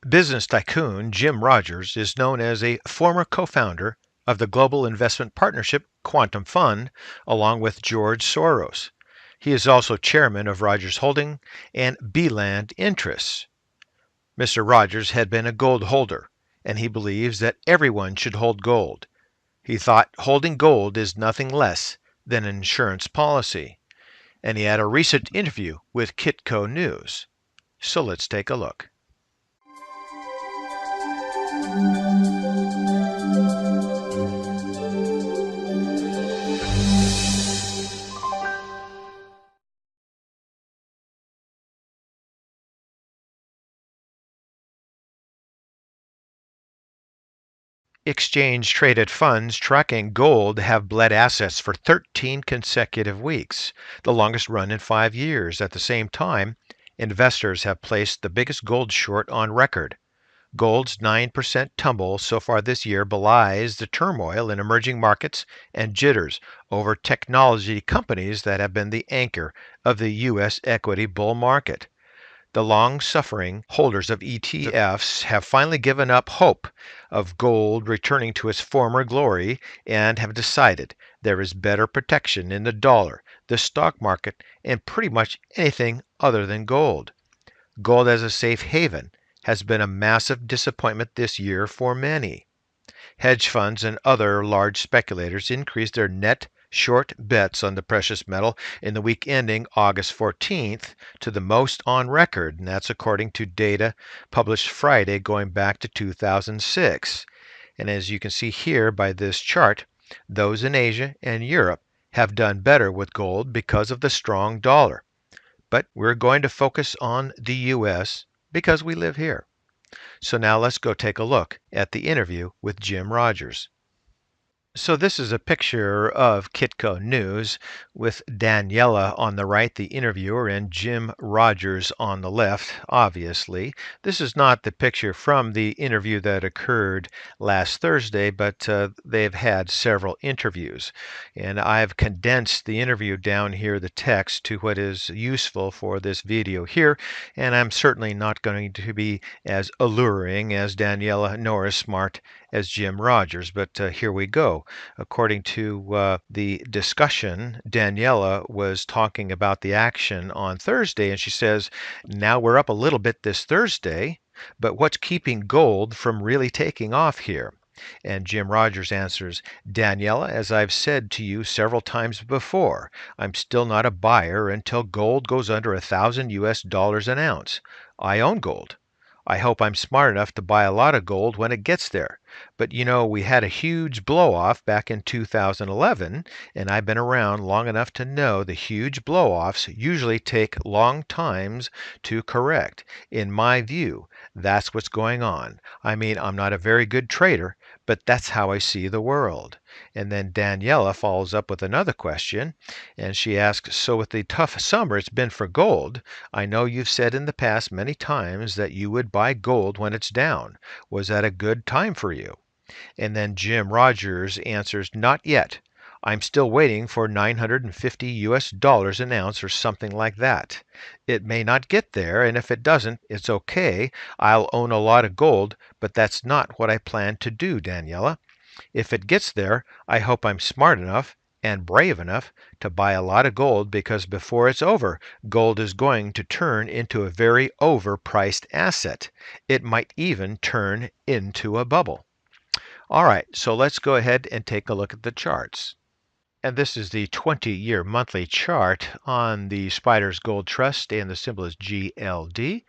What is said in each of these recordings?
Business tycoon Jim Rogers is known as a former co-founder of the global investment partnership Quantum Fund, along with George Soros. He is also chairman of Rogers Holding and Beeland Interests. Mr. Rogers had been a gold holder, and he believes that everyone should hold gold. He thought holding gold is nothing less than an insurance policy, and he had a recent interview with Kitco News. So let's take a look. Exchange traded funds tracking gold have bled assets for 13 consecutive weeks, the longest run in 5 years. At the same time, investors have placed the biggest gold short on record. Gold's 9% tumble so far this year belies the turmoil in emerging markets and jitters over technology companies that have been the anchor of the U.S. equity bull market. The long-suffering holders of ETFs have finally given up hope of gold returning to its former glory and have decided there is better protection in the dollar, the stock market, and pretty much anything other than gold. Gold as a safe haven has been a massive disappointment this year for many. Hedge funds and other large speculators increased their net short bets on the precious metal in the week ending August 14th to the most on record, and that's according to data published Friday going back to 2006. And as you can see here by this chart, those in Asia and Europe have done better with gold because of the strong dollar. But we're going to focus on the U.S. because we live here. So now let's go take a look at the interview with Jim Rogers. So this is a picture of Kitco News with Daniela on the right, the interviewer, and Jim Rogers on the left, obviously. This is not the picture from the interview that occurred last Thursday, but they've had several interviews. And I've condensed the interview down here, the text, to what is useful for this video here. And I'm certainly not going to be as alluring as Daniela nor as smart as Jim Rogers, but here we go. According to the discussion, Daniela was talking about the action on Thursday, and she says, now we're up a little bit this Thursday, but what's keeping gold from really taking off here? And Jim Rogers answers, Daniela, as I've said to you several times before, I'm still not a buyer until gold goes under $1,000 an ounce. I own gold. I hope I'm smart enough to buy a lot of gold when it gets there. But we had a huge blow off back in 2011, and I've been around long enough to know the huge blow offs usually take long times to correct. In my view, that's what's going on. I mean, I'm not a very good trader, but that's how I see the world. And then Daniela follows up with another question, and she asks, so with the tough summer it's been for gold, I know you've said in the past many times that you would buy gold when it's down. Was that a good time for you? And then Jim Rogers answers, not yet. I'm still waiting for $950 an ounce or something like that. It may not get there, and if it doesn't, it's okay. I'll own a lot of gold, but that's not what I plan to do, Daniela. If it gets there, I hope I'm smart enough and brave enough to buy a lot of gold because before it's over, gold is going to turn into a very overpriced asset. It might even turn into a bubble. All right, so let's go ahead and take a look at the charts. And this is the 20-year monthly chart on the Spiders Gold Trust, and the symbol is GLD.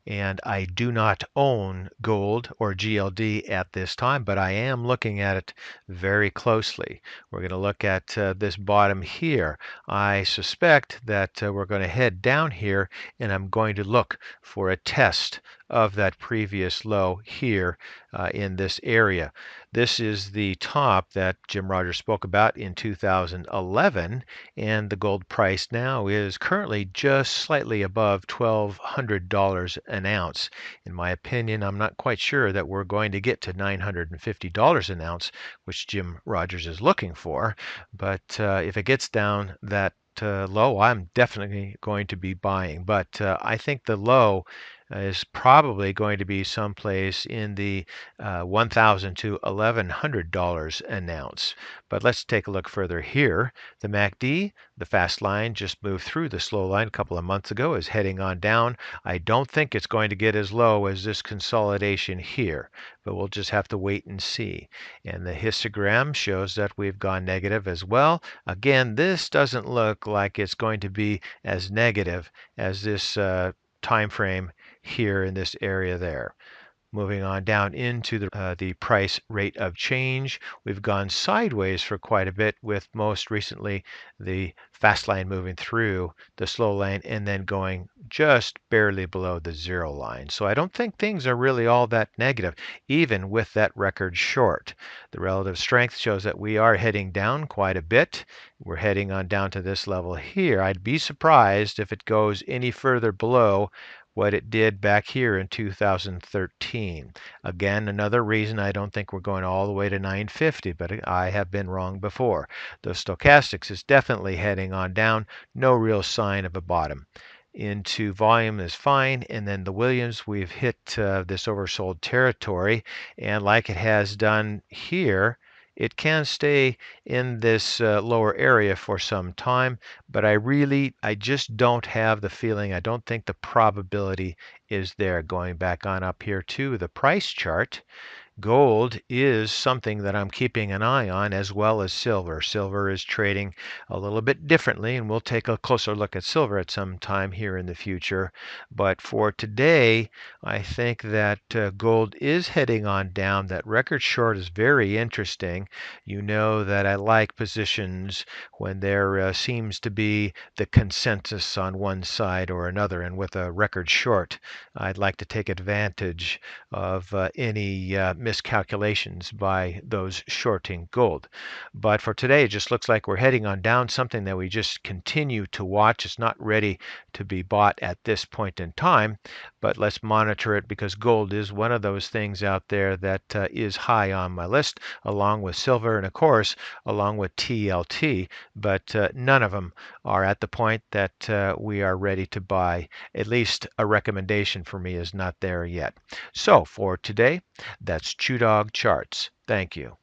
And I do not own gold or GLD at this time, but I am looking at it very closely. We're going to look at this bottom here. I suspect that we're going to head down here, and I'm going to look for a test of that previous low here in this area. This is the top that Jim Rogers spoke about in 2011, and the gold price now is currently just slightly above $1,200 an ounce. In my opinion, I'm not quite sure that we're going to get to $950 an ounce, which Jim Rogers is looking for, but if it gets down that low, I'm definitely going to be buying. But I think the low is probably going to be someplace in the $1,000 to $1,100 an ounce. But let's take a look further here. The MACD, the fast line, just moved through the slow line a couple of months ago, is heading on down. I don't think it's going to get as low as this consolidation here, but we'll just have to wait and see. And the histogram shows that we've gone negative as well. Again, this doesn't look like it's going to be as negative as this time frame here in this area there. Moving on down into the price rate of change, we've gone sideways for quite a bit, with most recently the fast line moving through the slow line and then going just barely below the zero line. So I don't think things are really all that negative, even with that record short. The relative strength shows that we are heading down quite a bit. We're heading on down to this level here. I'd be surprised if it goes any further below what it did back here in 2013. Again, another reason I don't think we're going all the way to 950, but I have been wrong before. The stochastics is definitely heading on down, no real sign of a bottom. Into volume is fine, and then the Williams, we've hit this oversold territory, and like it has done here, it can stay in this lower area for some time, but I just don't have the feeling, I don't think the probability is there. Going back on up here to the price chart, gold is something that I'm keeping an eye on, as well as silver. Silver is trading a little bit differently, and we'll take a closer look at silver at some time here in the future. But for today, I think that gold is heading on down. That record short is very interesting. You know that I like positions when there seems to be the consensus on one side or another. And with a record short, I'd like to take advantage of any miscalculations by those shorting gold. But for today, it just looks like we're heading on down, something that we just continue to watch. It's not ready to be bought at this point in time, but let's monitor it, because gold is one of those things out there that is high on my list, along with silver and, of course, along with TLT. But none of them are at the point that we are ready to buy. At least a recommendation for me is not there yet. So for today, that's ChewDog Charts. Thank you.